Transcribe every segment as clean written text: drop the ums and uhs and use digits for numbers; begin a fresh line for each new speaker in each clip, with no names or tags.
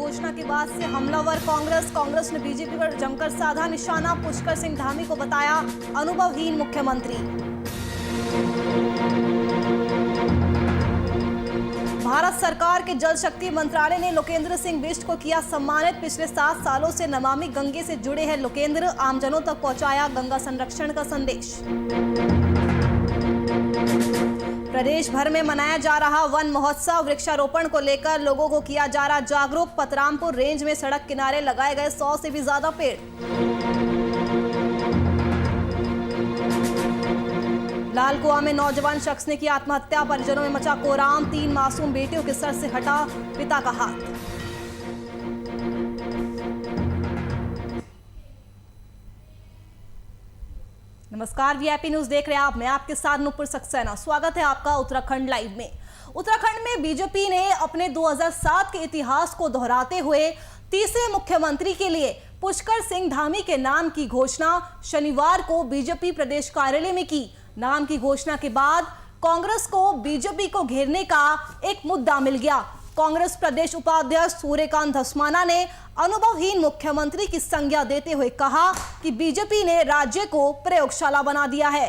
घोषणा के बाद से हमलावर कांग्रेस ने बीजेपी पर जमकर साधा निशाना। पुष्कर सिंह धामी को बताया अनुभवहीन मुख्यमंत्री। भारत सरकार के जल शक्ति मंत्रालय ने लोकेंद्र सिंह बिष्ट को किया सम्मानित। पिछले 7 सालों से नमामि गंगे से जुड़े हैं लोकेंद्र। आमजनों तक पहुंचाया गंगा संरक्षण का संदेश। प्रदेश भर में मनाया जा रहा वन महोत्सव। वृक्षारोपण को लेकर लोगों को किया जा रहा जागरूक। पतरामपुर रेंज में सड़क किनारे लगाए गए 100 से भी ज्यादा पेड़। लालकुआं में नौजवान शख्स ने की आत्महत्या। परिजनों में मचा कोहराम। 3 मासूम बेटियों के सर से हटा पिता का हाथ। नमस्कार, वीआईपी न्यूज देख रहे हैं आप। मैं आपके साथ नुपुर सक्सेना। स्वागत है आपका उत्तराखंड लाइव में। उत्तराखंड में बीजेपी ने अपने 2007 के इतिहास को दोहराते हुए तीसरे मुख्यमंत्री के लिए पुष्कर सिंह धामी के नाम की घोषणा शनिवार को बीजेपी प्रदेश कार्यालय में की। नाम की घोषणा के बाद कांग्रेस को बीजेपी को घेरने का एक मुद्दा मिल गया। कांग्रेस प्रदेश उपाध्यक्ष सूर्यकांत धस्माना ने अनुभवहीन मुख्यमंत्री की संज्ञा देते हुए कहा कि बीजेपी ने राज्य को प्रयोगशाला बना दिया है।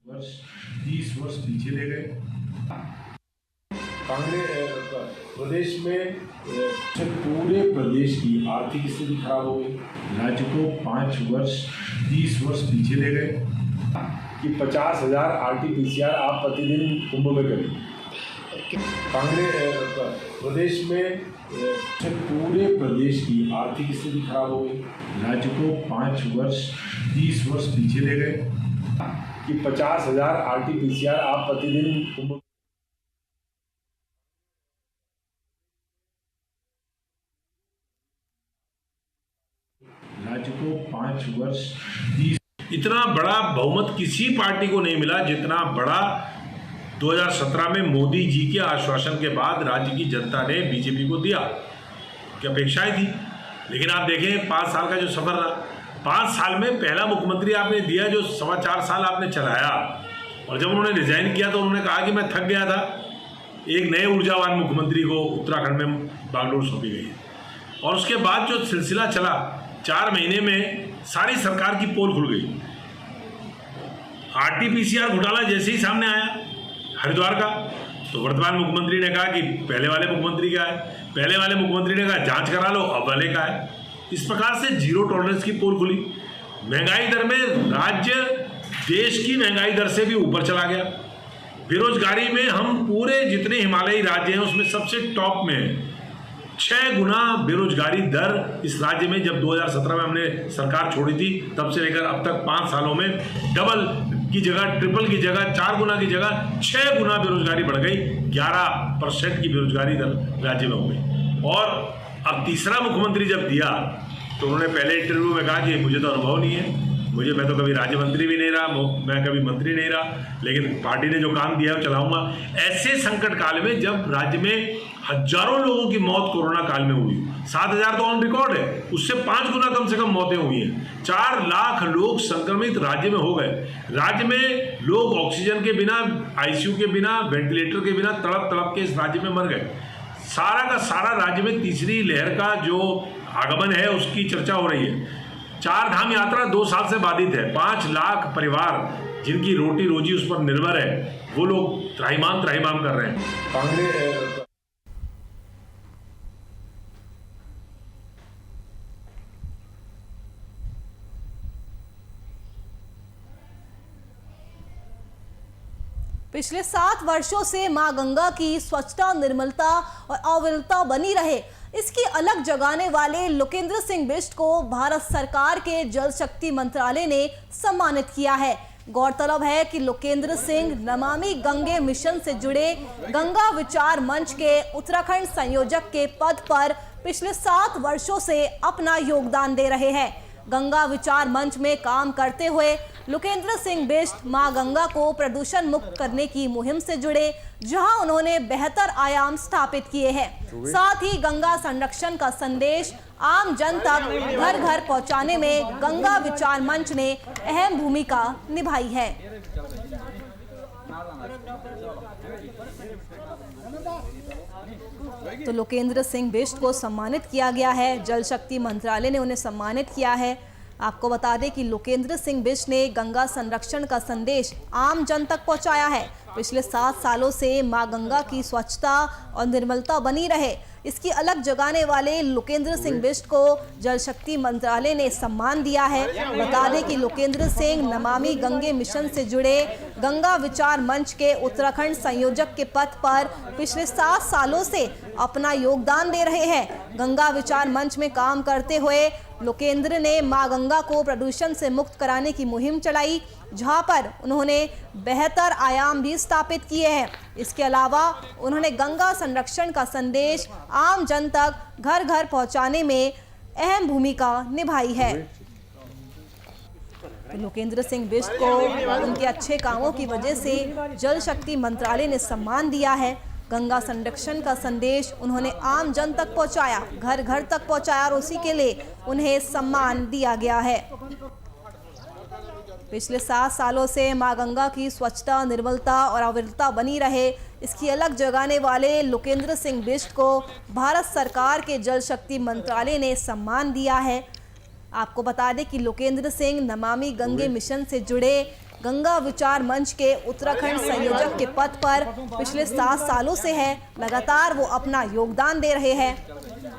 वर्ष 30 वर्ष पीछे ले गए। कांग्रेस प्रदेश में पूरे प्रदेश की आर्थिक स्थिति खराब हो गई। राज्य को 5 वर्ष 30 वर्ष पीछे ले गए कि 50,000 RT-PCR आप प्रतिदिन कुंभ में करें। कांग्रेस प्रदेश में पूरे प्रदेश की आर्थिक स्थिति खराब हो गई। राज्य को 5 वर्ष 30 वर्ष पीछे ले गए कि 50,000 RT-PCR आप प्रतिदिन कुंभ। राज्य को 5 वर्ष 30।
इतना बड़ा बहुमत किसी पार्टी को नहीं मिला जितना बड़ा 2017 में मोदी जी के आश्वासन के बाद राज्य की जनता ने बीजेपी को दिया। क्या अपेक्षाएं थी। लेकिन आप देखें 5 साल का जो सफर रहा, 5 साल में पहला मुख्यमंत्री आपने दिया जो 4.25 साल आपने चलाया, और जब उन्होंने रिजाइन किया तो उन्होंने कहा कि मैं थक गया था। एक नए ऊर्जावान मुख्यमंत्री को उत्तराखंड में बागडोर सौंपी गई है, और उसके बाद जो सिलसिला चला 4 महीने में सारी सरकार की पोल खुल गई। RT-PCR घोटाला जैसे ही सामने आया हरिद्वार का, तो वर्तमान मुख्यमंत्री ने कहा कि पहले वाले मुख्यमंत्री का है, पहले वाले मुख्यमंत्री ने कहा जांच करा लो, अब वाले का है। इस प्रकार से जीरो टॉलरेंस की पोल खुली। महंगाई दर में राज्य देश की महंगाई दर से भी ऊपर चला गया। बेरोजगारी में हम पूरे जितने हिमालयी राज्य हैं उसमें सबसे टॉप में है। 6 गुना बेरोजगारी दर इस राज्य में जब 2017 में हमने सरकार छोड़ी थी तब से लेकर अब तक 5 सालों में डबल की जगह, ट्रिपल की जगह, 4 गुना की जगह 6 गुना बेरोजगारी बढ़ गई। 11% की बेरोजगारी दर राज्य में हो गई। और अब तीसरा मुख्यमंत्री जब दिया तो उन्होंने पहले इंटरव्यू में कहा कि मुझे तो अनुभव नहीं है, मैं तो कभी राज्य मंत्री भी नहीं रहा, मैं कभी मंत्री नहीं रहा, लेकिन पार्टी ने जो काम दिया है वो चलाऊंगा। ऐसे संकट काल में जब राज्य में हजारों लोगों की मौत कोरोना काल में हुई, 7,000 तो ऑन रिकॉर्ड है, उससे 5 गुना कम से कम मौतें हुई हैं। 4 लाख लोग संक्रमित राज्य में हो गए। राज्य में लोग ऑक्सीजन के बिना, ICU के बिना, वेंटिलेटर के बिना तड़प तड़प के इस राज्य में मर गए। सारा का सारा राज्य में तीसरी लहर का जो आगमन है उसकी चर्चा हो रही है। 4 धाम यात्रा 2 साल से बाधित है। 5 लाख परिवार जिनकी रोटी रोजी उस पर निर्भर है, वो लोग त्राहिमाम कर रहे हैं।
कांग्रेस
पिछले 7 वर्षों से मां गंगा की स्वच्छता, निर्मलता और अविरलता बनी रहे, इसकी अलग जगाने वाले लोकेंद्र सिंह बिष्ट को भारत सरकार के जल शक्ति मंत्रालय ने सम्मानित किया है। गौरतलब है कि लोकेंद्र सिंह नमामि गंगे मिशन से जुड़े गंगा विचार मंच के उत्तराखंड संयोजक के पद पर पिछले 7 वर्षों से अपना योगदान दे रहे हैं। गंगा विचार मंच में काम करते हुए लोकेंद्र सिंह बिष्ट मां गंगा को प्रदूषण मुक्त करने की मुहिम से जुड़े जहां उन्होंने बेहतर आयाम स्थापित किए हैं। साथ ही गंगा संरक्षण का संदेश आम जन तक घर घर पहुंचाने में गंगा विचार मंच ने अहम भूमिका निभाई है। तो लोकेंद्र सिंह बिष्ट को सम्मानित किया गया है, जल शक्ति मंत्रालय ने उन्हें सम्मानित किया है। आपको बता दें कि लोकेंद्र सिंह बिष्ट ने गंगा संरक्षण का संदेश आम जन तक पहुंचाया है। पिछले 7 सालों से मां गंगा की स्वच्छता और निर्मलता बनी रहे, इसकी अलग जगाने वाले लोकेंद्र सिंह बिष्ट को जल शक्ति मंत्रालय ने सम्मान दिया है। बता दें कि लोकेंद्र सिंह नमामि गंगे मिशन से जुड़े गंगा विचार मंच के उत्तराखंड संयोजक के पद पर पिछले 7 सालों से अपना योगदान दे रहे हैं। गंगा विचार मंच में काम करते हुए लोकेंद्र ने मां गंगा को प्रदूषण से मुक्त कराने की मुहिम चलाई, जहां पर उन्होंने बेहतर आयाम भी स्थापित किए हैं। इसके अलावा उन्होंने गंगा संरक्षण का संदेश आम जन तक घर घर पहुंचाने में अहम भूमिका निभाई है। तो लोकेंद्र सिंह बिष्ट को उनके अच्छे कामों की वजह से जल शक्ति मंत्रालय ने सम्मान दिया है। गंगा संरक्षण का संदेश उन्होंने आम जन तक पहुंचाया, घर घर तक पहुंचाया और उसी के लिए उन्हें सम्मान दिया गया है। पिछले 7 सालों से मां गंगा की स्वच्छता, निर्मलता और अविरलता बनी रहे, इसकी अलग जगाने वाले लोकेंद्र सिंह बिष्ट को भारत सरकार के जल शक्ति मंत्रालय ने सम्मान दिया है। आपको बता दें कि लोकेंद्र सिंह नमामि गंगे मिशन से जुड़े गंगा विचार मंच के उत्तराखंड संयोजक के पद पर पिछले 7 सालों से है। लगातार वो अपना योगदान दे रहे हैं।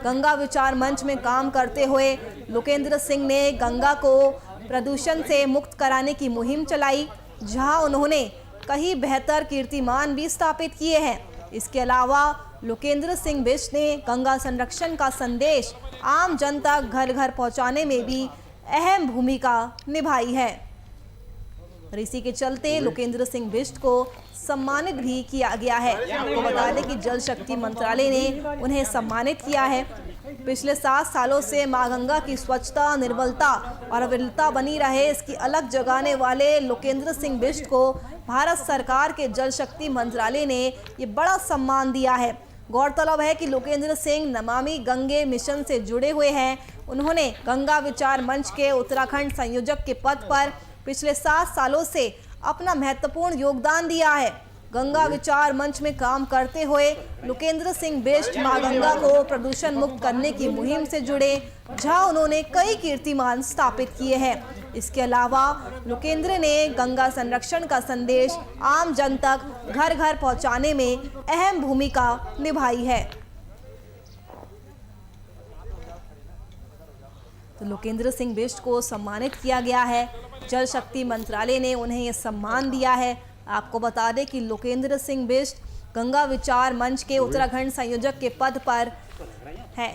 गंगा विचार मंच में काम करते हुए लोकेंद्र सिंह ने गंगा को प्रदूषण से मुक्त कराने की मुहिम चलाई, जहां उन्होंने कई बेहतर कीर्तिमान भी स्थापित किए हैं। इसके अलावा लोकेंद्र सिंह बिष्ट ने गंगा संरक्षण का संदेश आम जन तक घर घर पहुंचाने में भी अहम भूमिका निभाई है। और इसी के चलते लोकेंद्र सिंह बिष्ट को सम्मानित भी किया गया है। आपको बता दें कि जल शक्ति मंत्रालय ने उन्हें सम्मानित किया है। पिछले 7 सालों से मां गंगा की स्वच्छता, निर्मलता और अविरलता बनी रहे, इसकी अलग जगाने वाले लोकेंद्र सिंह बिष्ट को भारत सरकार के जल शक्ति मंत्रालय ने ये बड़ा सम्मान दिया है। गौरतलब है कि लोकेंद्र सिंह नमामि गंगे मिशन से जुड़े हुए हैं। उन्होंने गंगा विचार मंच के उत्तराखंड संयोजक के पद पर पिछले 7 सालों से अपना महत्वपूर्ण योगदान दिया है। गंगा विचार मंच में काम करते हुए लोकेंद्र सिंह बिष्ट मां गंगा को प्रदूषण मुक्त करने की मुहिम से जुड़े, जहां उन्होंने कई कीर्तिमान स्थापित किए हैं। इसके अलावा लोकेंद्र ने गंगा संरक्षण का संदेश आम जन तक घर घर पहुंचाने में अहम भूमिका निभाई है। तो लोकेंद्र सिंह बिष्ट को सम्मानित किया गया है। जल शक्ति मंत्रालय ने उन्हें यह सम्मान दिया है। आपको बता दें कि लोकेंद्र सिंह बिष्ट गंगा विचार मंच के उत्तराखंड संयोजक के पद पर है।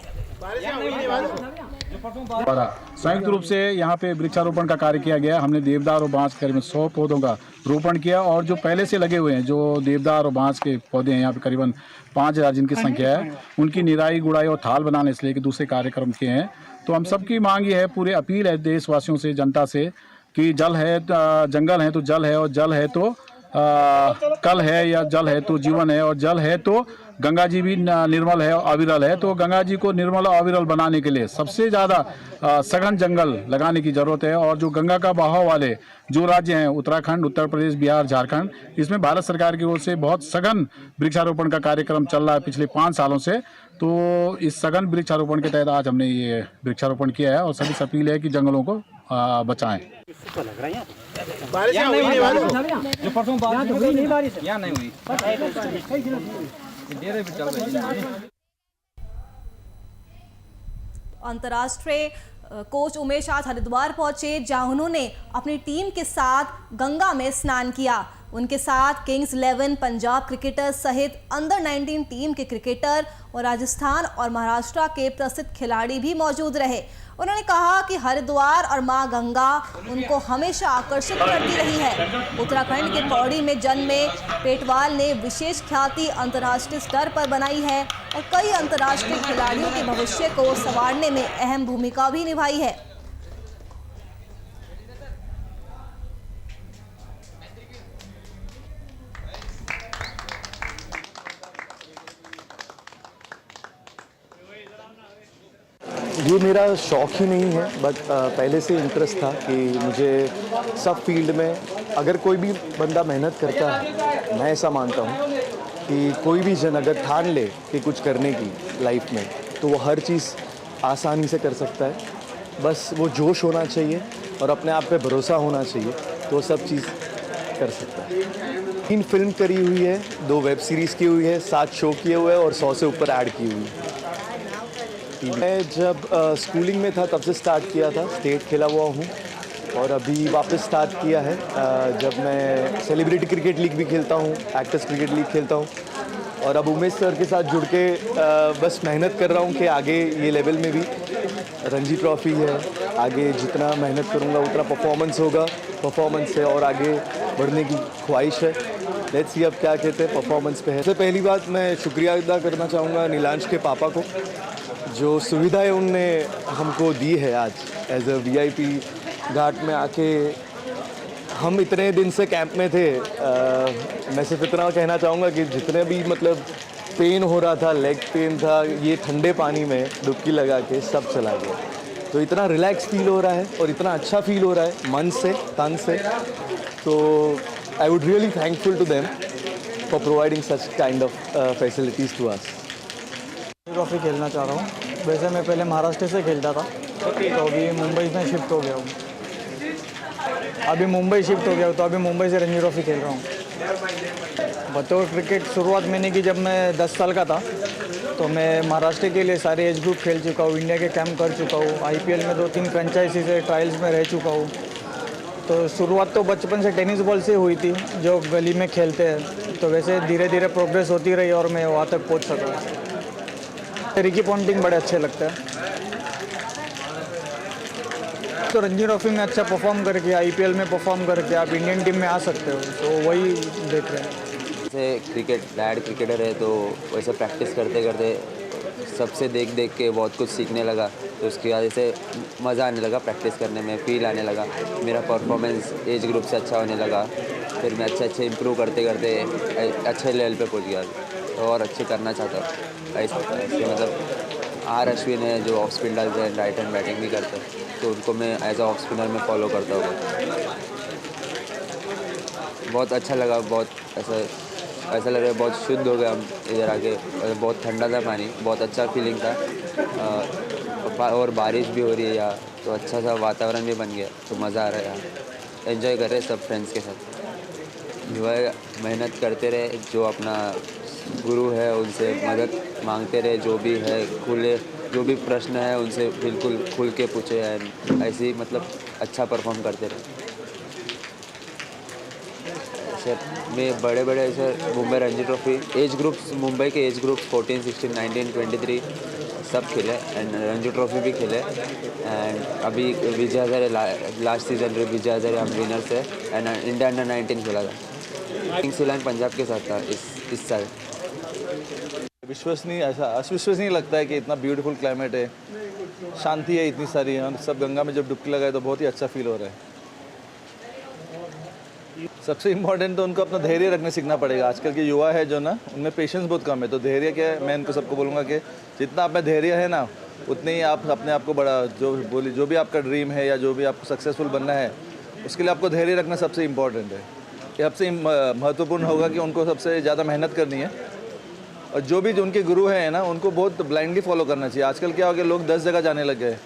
संयुक्त रूप से यहाँ पे वृक्षारोपण का कार्य किया गया। हमने देवदार और बांस करीबन 100 पौधों का रोपण किया, और जो पहले से लगे हुए हैं जो देवदार और बांस के पौधे हैं यहाँ पे करीबन 5000 जिनकी संख्या है, उनकी निराई गुड़ाई और थाल बनाने से लेकर दूसरे कार्यक्रम किए हैं। तो हम सबकी मांग ये है, पूरे अपील है देशवासियों से, जनता से, कि जल है जंगल है तो जल है, और जल है तो कल है, या जल है तो जीवन है, और जल है तो गंगा जी भी निर्मल है और अविरल है। तो गंगा जी को निर्मल और अविरल बनाने के लिए सबसे ज़्यादा सघन जंगल लगाने की ज़रूरत है। और जो गंगा का बहाव वाले जो राज्य हैं, उत्तराखंड, उत्तर प्रदेश, बिहार, झारखंड, इसमें भारत सरकार की ओर से बहुत सघन वृक्षारोपण का कार्यक्रम चल रहा है पिछले 5 सालों से। तो इस सघन वृक्षारोपण के तहत आज हमने ये वृक्षारोपण किया है, और सभी से अपील है कि जंगलों को बचाएं।
जो परसों बारिश हुई नहीं, बारिश यहाँ नहीं हुई।
अंतर्राष्ट्रीय कोच उमेश आज हरिद्वार पहुंचे, जहां उन्होंने अपनी टीम के साथ गंगा में स्नान किया। उनके साथ किंग्स 11 पंजाब क्रिकेटर सहित अंडर 19 टीम के क्रिकेटर और राजस्थान और महाराष्ट्र के प्रसिद्ध खिलाड़ी भी मौजूद रहे। उन्होंने कहा कि हरिद्वार और मां गंगा उनको हमेशा आकर्षित करती रही है। उत्तराखंड के पौड़ी में जन्मे पेटवाल ने विशेष ख्याति अंतर्राष्ट्रीय स्तर पर बनाई है और कई अंतर्राष्ट्रीय खिलाड़ियों के भविष्य को संवारने में अहम भूमिका भी निभाई है।
ये मेरा शौक ही नहीं है, बट पहले से इंटरेस्ट था कि मुझे सब फील्ड में अगर कोई भी बंदा मेहनत करता है, मैं ऐसा मानता हूँ कि कोई भी जन अगर ठान ले कि कुछ करने की लाइफ में, तो वो हर चीज़ आसानी से कर सकता है। बस वो जोश होना चाहिए और अपने आप पे भरोसा होना चाहिए, तो वो सब चीज़ कर सकता है। 3 फिल्म करी हुई है, 2 वेब सीरीज़ की हुई है, 7 शो किए हुए हैं और 100 से ऊपर ऐड की हुई है। मैं जब स्कूलिंग में था तब से स्टार्ट किया था, स्टेट खेला हुआ हूँ और अभी वापस स्टार्ट किया है। जब मैं सेलिब्रिटी क्रिकेट लीग भी खेलता हूँ, एक्टर्स क्रिकेट लीग खेलता हूँ और अब उमेश सर के साथ जुड़ के बस मेहनत कर रहा हूँ कि आगे ये लेवल में भी रणजी ट्रॉफी है, आगे जितना मेहनत करूँगा उतना परफॉर्मेंस होगा, परफॉर्मेंस से और आगे बढ़ने की ख्वाहिश है। लेट्स सी अब क्या कहते हैं, परफॉर्मेंस पे है। सबसे पहली बात मैं शुक्रिया अदा करना चाहूँगा नीलांश के पापा को, जो सुविधाएं उनने हमको दी है आज एज अ VIP घाट में आके। हम इतने दिन से कैंप में थे, मैं सिर्फ इतना कहना चाहूँगा कि जितने भी मतलब पेन हो रहा था, लेग पेन था, ये ठंडे पानी में डुबकी लगा के सब चला गया। तो इतना रिलैक्स फील हो रहा है और इतना अच्छा फील हो रहा है मन से, तन से। तो I would really thankful to them for providing such kind of facilities to us.
Trophy खेलना चाह रहा हूँ। वैसे मैं पहले महाराष्ट्र से खेलता था, तो अभी मुंबई में शिफ्ट हो गया हूँ। अभी मुंबई शिफ्ट हो गया हूँ, तो अभी मुंबई से रणजी ट्रॉफी खेल रहा हूँ। बतौर क्रिकेट शुरुआत मैंने की जब मैं 10 साल का था, तो मैं महाराष्ट्र के लिए सारे एज ग्रुप खेल चुका हूँ, इंडिया के कैंप कर चुका हूँ, IPL में 2-3 फ्रेंचाइजी से ट्रायल्स में रह चुका हूँ। तो शुरुआत तो बचपन से टेनिस बॉल से हुई थी, जो गली में खेलते हैं। तो वैसे धीरे धीरे प्रोग्रेस होती रही और मैं वहाँ तक पहुँच सका। रिकी पॉन्टिंग बड़े अच्छे लगते हैं। तो रणजी ट्रॉफी में अच्छा परफॉर्म करके, IPL में परफॉर्म करके आप इंडियन टीम में आ सकते हो, तो वही देख रहे हैं।
जैसे क्रिकेट डैड क्रिकेटर है, तो वैसे प्रैक्टिस करते करते सबसे देख देख के बहुत कुछ सीखने लगा। तो उसकी वजह से मज़ा आने लगा प्रैक्टिस करने में, फील आने लगा। मेरा परफॉर्मेंस एज ग्रुप से अच्छा होने लगा। फिर मैं अच्छे इम्प्रूव करते करते अच्छे लेवल पे पहुंच गया तो और अच्छे करना चाहता हूँ। ऐसे मतलब R अश्विन है जो ऑफ स्पिन डालते हैं, राइट हैंड बैटिंग भी करते हैं, तो उनको मैं एज अ ऑफ स्पिनर में फॉलो करता हूँ। बहुत अच्छा लगा, बहुत ऐसा लग रहा है बहुत शुद्ध हो गया हम इधर आके। बहुत ठंडा था पानी, बहुत अच्छा फीलिंग था और बारिश भी हो रही है यहाँ, तो अच्छा सा वातावरण भी बन गया, तो मज़ा आ रहा है यहाँ। एंजॉय कर रहे हैं सब फ्रेंड्स के साथ। जो है मेहनत करते रहे, जो अपना गुरु है उनसे मदद मांगते रहे, जो भी है जो भी प्रश्न है उनसे बिल्कुल खुल के पूछे, एंड ऐसे ही मतलब अच्छा परफॉर्म करते रहे। सर मैं बड़े ऐसे Mumbai Ranji trophy age groups, Mumbai के एज ग्रुप्स 14, 16, 19, 23 सब खेले एंड रणजी ट्रॉफी भी खेले। एंड अभी विजय हज़ारे लास्ट सीजन विजय हज़ारे हम विनर्स है। एंड इंडिया अंडर 19 खेला था, किंग्स 11 पंजाब के साथ था इस साल।
विश्वसनीय, ऐसा अविश्वसनीय लगता है कि इतना ब्यूटीफुल क्लाइमेट है, शांति है इतनी सारी, और सब गंगा में जब डुबकी लगाए तो बहुत ही अच्छा फील हो रहा है। सबसे इम्पोर्टेंट तो उनको अपना धैर्य रखने सीखना पड़ेगा। आजकल के युवा है जो ना, उनमें पेशेंस बहुत कम है, तो धैर्य क्या है, मैं इनको सबको बोलूँगा कि जितना आप में धैर्य है ना, उतने ही आप अपने आप को बड़ा जो भी आपका ड्रीम है या जो भी आपको सक्सेसफुल बनना है, उसके लिए आपको धैर्य रखना सबसे इम्पोर्टेंट है। ये सबसे महत्वपूर्ण होगा कि उनको सबसे ज़्यादा मेहनत करनी है, और जो भी उनके गुरु हैं ना, उनको बहुत ब्लाइंडली फॉलो करना चाहिए। आजकल क्या हो गया, लोग 10 जगह जाने लग गए,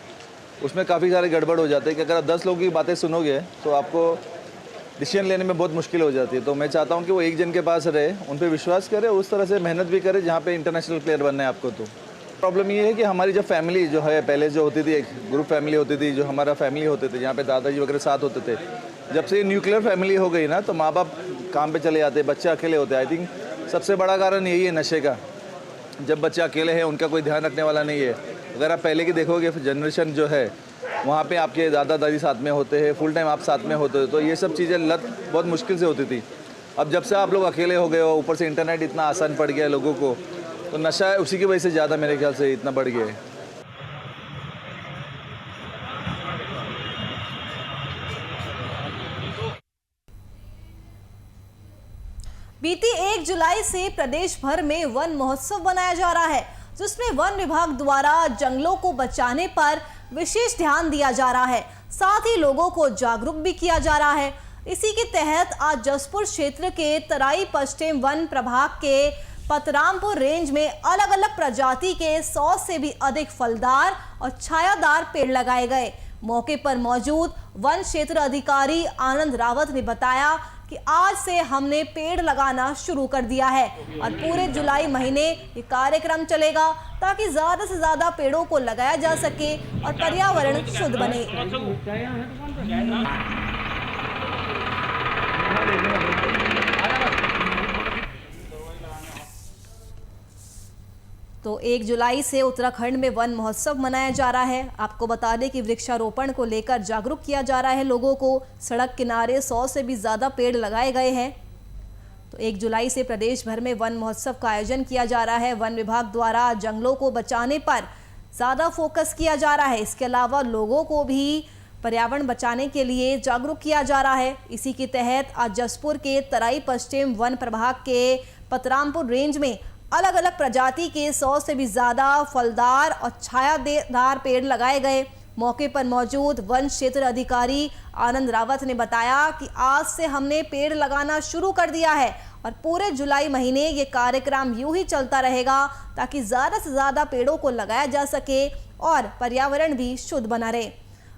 उसमें काफ़ी सारे गड़बड़ हो जाते हैं कि अगर आप 10 लोगों की बातें सुनोगे तो आपको डिसीजन लेने में बहुत मुश्किल हो जाती है। तो मैं चाहता हूँ कि वो एक जन के पास रहे, उन पर विश्वास करे, उस तरह से मेहनत भी करे जहाँ पे इंटरनेशनल प्लेयर बनना है आपको। तो प्रॉब्लम ये है कि हमारी जो फैमिली जो है, पहले जो होती थी एक ग्रुप फैमिली होती थी, जो हमारा फैमिली होते थे, जहाँ पे दादाजी वगैरह साथ होते थे, जब से न्यूक्लियर फैमिली हो गई ना, तो माँ बाप काम पे चले जाते, बच्चे अकेले होते। आई थिंक सबसे बड़ा कारण यही है नशे का। जब बच्चे अकेले हैं, उनका कोई ध्यान रखने वाला नहीं है। अगर आप पहले की देखोगे जनरेशन जो है, वहाँ पे आपके दादा दादी साथ में होते हैं, फुल टाइम आप साथ में होते हो, तो ये सब चीज़ें लत बहुत मुश्किल से होती थी। अब जब से आप लोग अकेले हो गए हो, ऊपर से इंटरनेट इतना आसान पड़ गया है लोगों को, तो नशा है उसी की वजह से ज़्यादा मेरे ख्याल से इतना बढ़ गया है।
बीती 1 जुलाई से प्रदेश भर में वन महोत्सव मनाया जा रहा है। जिसमें वन विभाग द्वारा जंगलों को बचाने पर विशेष ध्यान दिया जा रहा है, साथ ही लोगों को जागरूक भी किया जा रहा है। इसी के तहत आज जसपुर क्षेत्र के तराई पश्चिम वन प्रभाग के पतरामपुर रेंज में अलग अलग प्रजाति के 100 से भी अधिक फलदार और छायादार पेड़ लगाए गए। मौके पर मौजूद वन क्षेत्र अधिकारी आनंद रावत ने बताया कि आज से हमने पेड़ लगाना शुरू कर दिया है और पूरे जुलाई महीने ये कार्यक्रम चलेगा ताकि ज्यादा से ज्यादा पेड़ों को लगाया जा सके और पर्यावरण शुद्ध बने। तो 1 जुलाई से उत्तराखंड में वन महोत्सव मनाया जा रहा है। आपको बता दें कि वृक्षारोपण को लेकर जागरूक किया जा रहा है लोगों को। सड़क किनारे 100 से भी ज़्यादा पेड़ लगाए गए हैं। तो 1 जुलाई से प्रदेश भर में वन महोत्सव का आयोजन किया जा रहा है। वन विभाग द्वारा जंगलों को बचाने पर ज़्यादा फोकस किया जा रहा है। इसके अलावा लोगों को भी पर्यावरण बचाने के लिए जागरूक किया जा रहा है। इसी के तहत आज जसपुर के तराई पश्चिम वन प्रभाग के पतरामपुर रेंज में अलग अलग प्रजाति के 100 से भी ज़्यादा फलदार और छायादार पेड़ लगाए गए। मौके पर मौजूद वन क्षेत्र अधिकारी आनंद रावत ने बताया कि आज से हमने पेड़ लगाना शुरू कर दिया है और पूरे जुलाई महीने ये कार्यक्रम यूं ही चलता रहेगा ताकि ज़्यादा से ज़्यादा पेड़ों को लगाया जा सके और पर्यावरण भी शुद्ध बना रहे।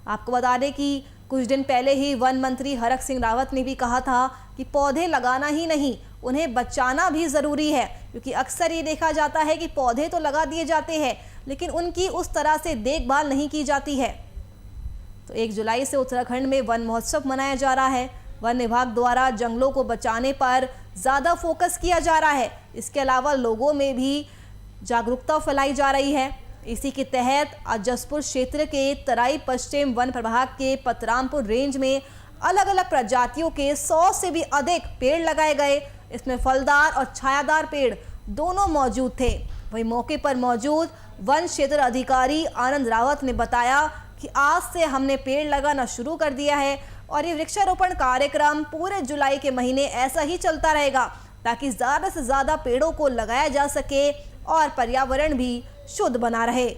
आपको बता दें कि कुछ दिन पहले ही वन मंत्री हरक सिंह रावत ने भी कहा था कि पौधे लगाना ही नहीं, उन्हें बचाना भी ज़रूरी है, क्योंकि अक्सर ये देखा जाता है कि पौधे तो लगा दिए जाते हैं लेकिन उनकी उस तरह से देखभाल नहीं की जाती है। तो 1 जुलाई से उत्तराखंड में वन महोत्सव मनाया जा रहा है। वन विभाग द्वारा जंगलों को बचाने पर ज़्यादा फोकस किया जा रहा है। इसके अलावा लोगों में भी जागरूकता फैलाई जा रही है। इसी के तहत आज जसपुर क्षेत्र के तराई पश्चिम वन प्रभाग के पतरामपुर रेंज में अलग अलग प्रजातियों के 100 से भी अधिक पेड़ लगाए गए। इसमें फलदार और छायादार पेड़ दोनों मौजूद थे। वहीं मौके पर मौजूद वन क्षेत्र अधिकारी आनंद रावत ने बताया कि आज से हमने पेड़ लगाना शुरू कर दिया है और ये वृक्षारोपण कार्यक्रम पूरे जुलाई के महीने ऐसा ही चलता रहेगा ताकि ज़्यादा से ज़्यादा पेड़ों को लगाया जा सके और पर्यावरण भी शुद्ध बना रहे।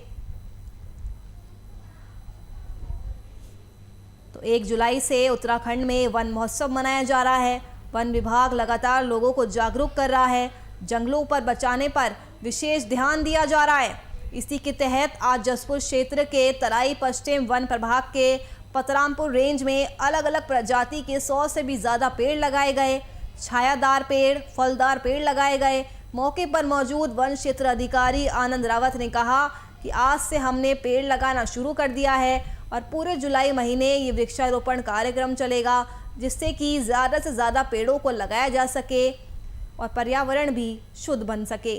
तो 1 जुलाई से उत्तराखंड में वन महोत्सव मनाया जा रहा है। वन विभाग लगातार लोगों को जागरूक कर रहा है। जंगलों पर बचाने पर विशेष ध्यान दिया जा रहा है। इसी के तहत आज जसपुर क्षेत्र के तराई पश्चिम वन प्रभाग के पतरामपुर रेंज में अलग अलग प्रजाति के 100 से भी ज़्यादा पेड़ लगाए गए। छायादार पेड़, फलदार पेड़ लगाए गए। मौके पर मौजूद वन क्षेत्र अधिकारी आनंद रावत ने कहा कि आज से हमने पेड़ लगाना शुरू कर दिया है और पूरे जुलाई महीने ये वृक्षारोपण कार्यक्रम चलेगा जिससे कि ज़्यादा से ज़्यादा पेड़ों को लगाया जा सके और पर्यावरण भी शुद्ध बन सके।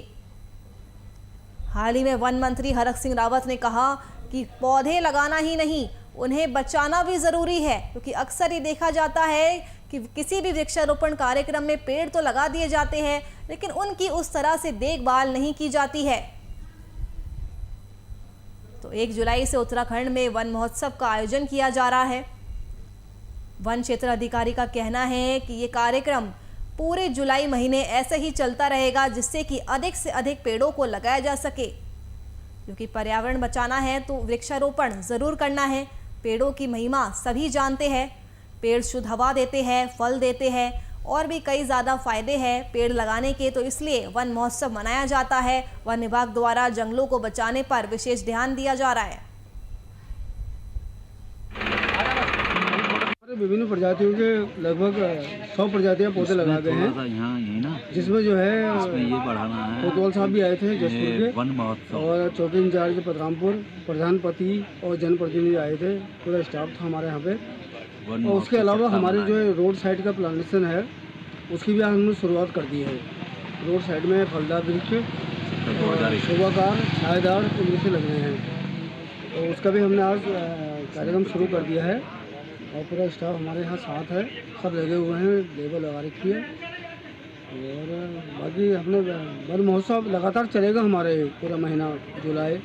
हाल ही में वन मंत्री हरक सिंह रावत ने कहा कि पौधे लगाना ही नहीं, उन्हें बचाना भी ज़रूरी है, क्योंकि अक्सर ये देखा जाता है कि किसी भी वृक्षारोपण कार्यक्रम में पेड़ तो लगा दिए जाते हैं लेकिन उनकी उस तरह से देखभाल नहीं की जाती है। तो 1 जुलाई से उत्तराखंड में वन महोत्सव का आयोजन किया जा रहा है। वन क्षेत्र अधिकारी का कहना है कि ये कार्यक्रम पूरे जुलाई महीने ऐसे ही चलता रहेगा जिससे कि अधिक से अधिक पेड़ों को लगाया जा सके, क्योंकि पर्यावरण बचाना है तो वृक्षारोपण ज़रूर करना है। पेड़ों की महिमा सभी जानते हैं। पेड़ शुद्ध हवा देते हैं, फल देते हैं और भी कई ज़्यादा फायदे हैं पेड़ लगाने के, तो इसलिए वन महोत्सव मनाया जाता है। वन विभाग द्वारा जंगलों को बचाने पर विशेष ध्यान दिया जा रहा है।
विभिन्न प्रजातियों के लगभग 100 प्रजातियां पौधे लगाए गए हैं, जिसमें जो है कोतवाल साहब भी आए थे जसपुर के, और चौकी इंचार्ज पतरामपुर, प्रधानपति और जनप्रतिनिधि आए थे। पूरा स्टाफ था हमारे यहाँ पे। और उसके अलावा हमारे जो है रोड साइड का प्लांटेशन है उसकी भी हमने शुरुआत कर दी है। रोड साइड में फलदार वृक्ष और शोभाकार छायादार वृक्ष लग रहे हैं, तो उसका भी हमने आज कार्यक्रम शुरू कर दिया है। और पूरा स्टाफ हमारे यहाँ साथ है, सब लगे हुए हैं, लेबर लगा रखी है। और बाकी हमने वन महोत्सव लगातार चलेगा हमारे पूरा महीना जुलाई।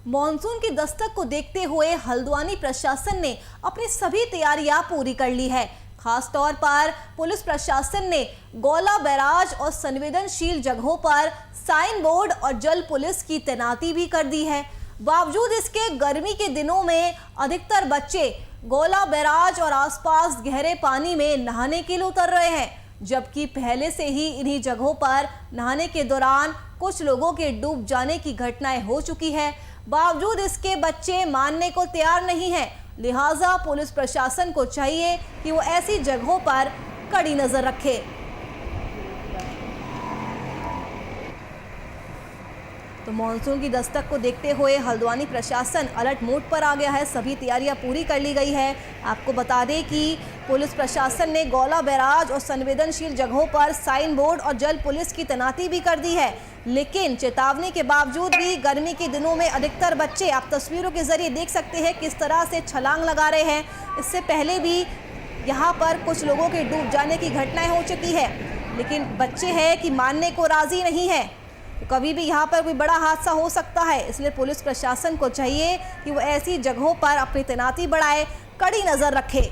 मॉनसून की दस्तक को देखते हुए हल्द्वानी प्रशासन ने अपनी सभी तैयारियां पूरी कर ली है। खास तौर पर पुलिस प्रशासन ने गौला बैराज और संवेदनशील जगहों पर साइन बोर्ड और जल पुलिस की तैनाती भी कर दी है। बावजूद इसके गर्मी के दिनों में अधिकतर बच्चे गौला बैराज और आसपास गहरे पानी में नहाने के लिए उतर रहे हैं, जबकि पहले से ही इन्हीं जगहों पर नहाने के दौरान कुछ लोगों के डूब जाने की घटनाएं हो चुकी है। बावजूद इसके बच्चे मानने को तैयार नहीं हैं, लिहाजा पुलिस प्रशासन को चाहिए कि वो ऐसी जगहों पर कड़ी नजर रखे। तो मॉनसून की दस्तक को देखते हुए हल्द्वानी प्रशासन अलर्ट मोड पर आ गया है। सभी तैयारियां पूरी कर ली गई है। आपको बता दें कि पुलिस प्रशासन ने गौला बैराज और संवेदनशील जगहों पर साइन बोर्ड और जल पुलिस की तैनाती भी कर दी है, लेकिन चेतावनी के बावजूद भी गर्मी के दिनों में अधिकतर बच्चे, आप तस्वीरों के जरिए देख सकते हैं किस तरह से छलांग लगा रहे हैं। इससे पहले भी यहाँ पर कुछ लोगों के डूब जाने की घटनाएं हो चुकी है, लेकिन बच्चे हैं कि मानने को राजी नहीं है। तो कभी भी यहाँ पर कोई बड़ा हादसा हो सकता है, इसलिए पुलिस प्रशासन को चाहिए कि वो ऐसी जगहों पर अपनी तैनाती बढ़ाए, कड़ी नजर रखे।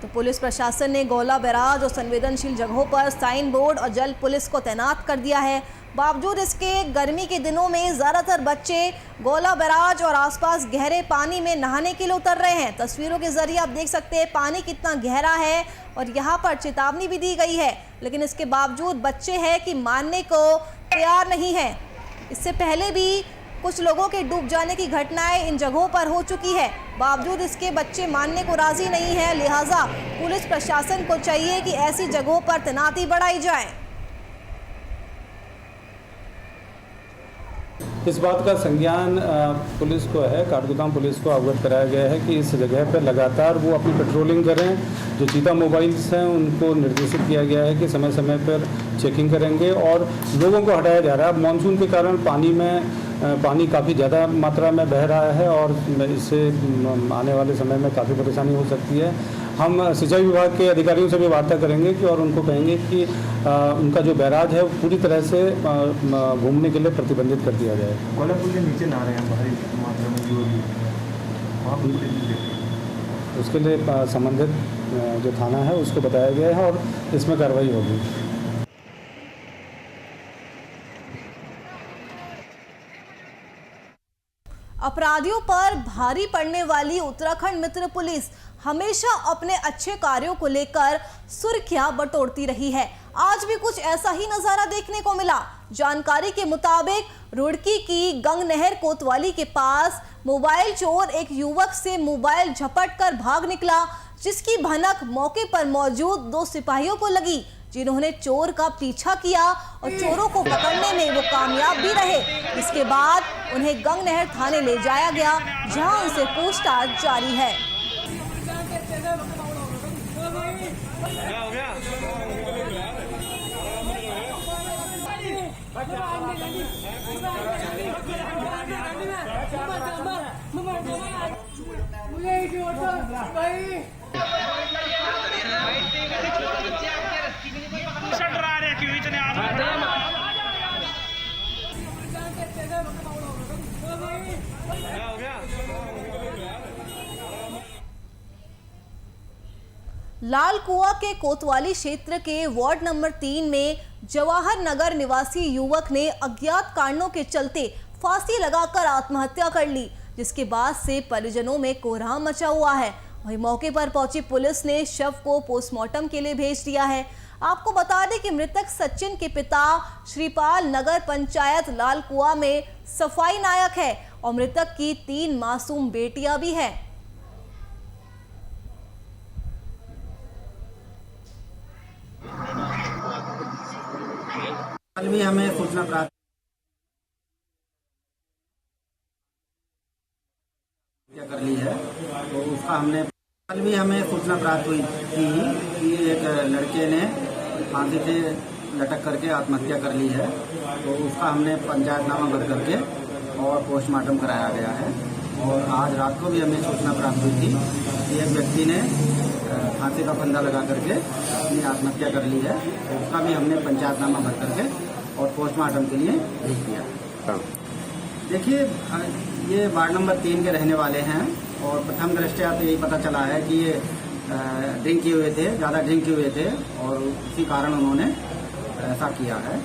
तो पुलिस प्रशासन ने गौला बैराज और संवेदनशील जगहों पर साइन बोर्ड और जल पुलिस को तैनात कर दिया है। बावजूद इसके गर्मी के दिनों में ज़्यादातर बच्चे गौला बैराज और आसपास गहरे पानी में नहाने के लिए उतर रहे हैं। तस्वीरों के जरिए आप देख सकते हैं पानी कितना गहरा है और यहाँ पर चेतावनी भी दी गई है, लेकिन इसके बावजूद बच्चे हैं कि मानने को तैयार नहीं है। इससे पहले भी कुछ लोगों के डूब जाने की घटनाएं इन जगहों पर हो चुकी है। बावजूद इसके बच्चे मानने को राजी नहीं है, लिहाजा पुलिस प्रशासन को चाहिए कि ऐसी जगहों पर तैनाती बढ़ाई जाए।
इस बात का संज्ञान पुलिस को है, काठगोदाम पुलिस को अवगत कराया गया है कि इस जगह पर लगातार वो अपनी पेट्रोलिंग करें। जो चीता मोबाइल्स हैं उनको निर्देशित किया गया है कि समय समय पर चेकिंग करेंगे और लोगों को हटाया जा रहा है। अब मानसून के कारण पानी काफ़ी ज़्यादा मात्रा में बह रहा है और इससे आने वाले समय में काफ़ी परेशानी हो सकती है। हम सिंचाई विभाग के अधिकारियों से भी वार्ता करेंगे कि और उनको कहेंगे कि उनका जो बैराज है वो पूरी तरह से घूमने के लिए प्रतिबंधित कर दिया जाए।
कोल्हापुर के नीचे नहा रहे हैं भारी मात्रा में जो वहाँ पर
उसके लिए संबंधित जो थाना है उसको बताया गया है और इसमें कार्रवाई होगी।
अपराधियों पर भारी पड़ने वाली उत्तराखंड मित्र पुलिस हमेशा अपने अच्छे कार्यों को लेकर सुर्खियां बटोरती रही है। आज भी कुछ ऐसा ही नजारा देखने को मिला। जानकारी के मुताबिक रुड़की की गंग नहर कोतवाली के पास मोबाइल चोर एक युवक से मोबाइल झपटकर भाग निकला, जिसकी भनक मौके पर मौजूद 2 सिपाहियों को लगी, जिन्होंने चोर का पीछा किया और चोरों को पकड़ने में वो कामयाब भी रहे। इसके बाद उन्हें गंग नहर थाने ले जाया गया, जहां उनसे पूछताछ जारी है। लाल कुआं के कोतवाली क्षेत्र के वार्ड नंबर 3 में जवाहर नगर निवासी युवक ने अज्ञात कारणों के चलते फांसी लगाकर आत्महत्या कर ली, जिसके बाद से परिजनों में कोहराम मचा हुआ है। वहीं मौके पर पहुंची पुलिस ने शव को पोस्टमार्टम के लिए भेज दिया है। आपको बता दें कि मृतक सचिन के पिता श्रीपाल नगर पंचायत लाल कुआं में सफाई नायक है और मृतक की 3 मासूम बेटियां भी हैं।
कल भी हमें सूचना प्राप्त कर ली है, तो उसका हमने कल भी हमें सूचना प्राप्त हुई थी कि एक लड़के ने फांसी से लटक करके आत्महत्या कर ली है, तो उसका हमने पंचायतनामा भर करके और पोस्टमार्टम कराया गया है। और आज रात को भी हमें सूचना प्राप्त हुई थी कि एक व्यक्ति ने फांसी का फंदा लगा करके अपनी आत्महत्या कर ली है, तो उसका भी हमने पंचायतनामा भर करके और पोस्टमार्टम के लिए भेज दिया।
घटना?
देखिए, ये वार्ड नंबर 3 के रहने वाले हैं और प्रथम दृष्टया तो यही पता चला है कि ये ड्रिंक किए हुए थे, ज़्यादा ड्रिंक किए हुए थे और उसी कारण उन्होंने ऐसा किया है।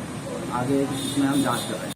आगे इसमें हम जांच कर रहे हैं।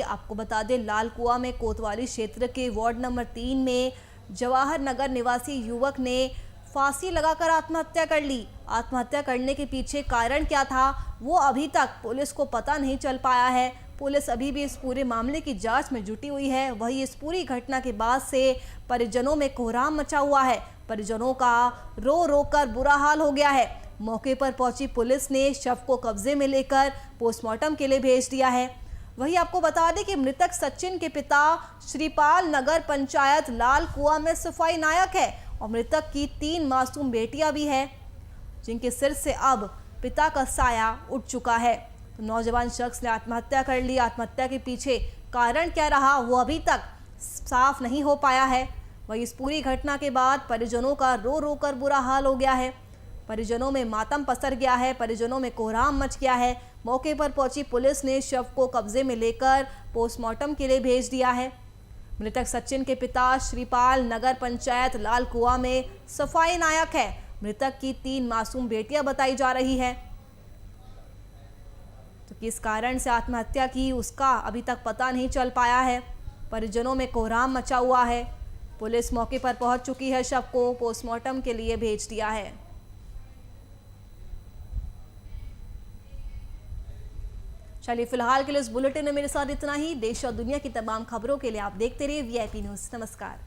आपको बता दें, लाल कुआं में कोतवाली क्षेत्र के वार्ड नंबर 3 में जवाहर नगर निवासी युवक ने फांसी लगाकर आत्महत्या कर ली। आत्महत्या करने के पीछे कारण क्या था वो अभी तक पुलिस को पता नहीं चल पाया है। पुलिस अभी भी इस पूरे मामले की जांच में जुटी हुई है। वहीं इस पूरी घटना के बाद से परिजनों में कोहराम मचा हुआ है। परिजनों का रो रो कर बुरा हाल हो गया है। मौके पर पहुंची पुलिस ने शव को कब्जे में लेकर पोस्टमार्टम के लिए भेज दिया है। वहीं आपको बता दें कि मृतक सचिन के पिता श्रीपाल नगर पंचायत लाल कुआं में सफाई नायक है और मृतक की 3 मासूम बेटियां भी हैं, जिनके सिर से अब पिता का साया उठ चुका है। तो नौजवान शख्स ने आत्महत्या कर ली। आत्महत्या के पीछे कारण क्या रहा वो अभी तक साफ नहीं हो पाया है। वहीं इस पूरी घटना के बाद परिजनों का रो रो कर बुरा हाल हो गया है। परिजनों में मातम पसर गया है। परिजनों में कोहराम मच गया है। मौके पर पहुंची पुलिस ने शव को कब्जे में लेकर पोस्टमार्टम के लिए भेज दिया है। मृतक सचिन के पिता श्रीपाल नगर पंचायत लाल कुआं में सफाई नायक है। मृतक की 3 मासूम बेटियां बताई जा रही है। तो किस कारण से आत्महत्या की उसका अभी तक पता नहीं चल पाया है। परिजनों में कोहराम मचा हुआ है। पुलिस मौके पर पहुंच चुकी है। शव को पोस्टमार्टम के लिए भेज दिया है। चलिए, फिलहाल के लिए इस बुलेटिन में मेरे साथ इतना ही। देश और दुनिया की तमाम खबरों के लिए आप देखते रहिए VIP न्यूज़। नमस्कार।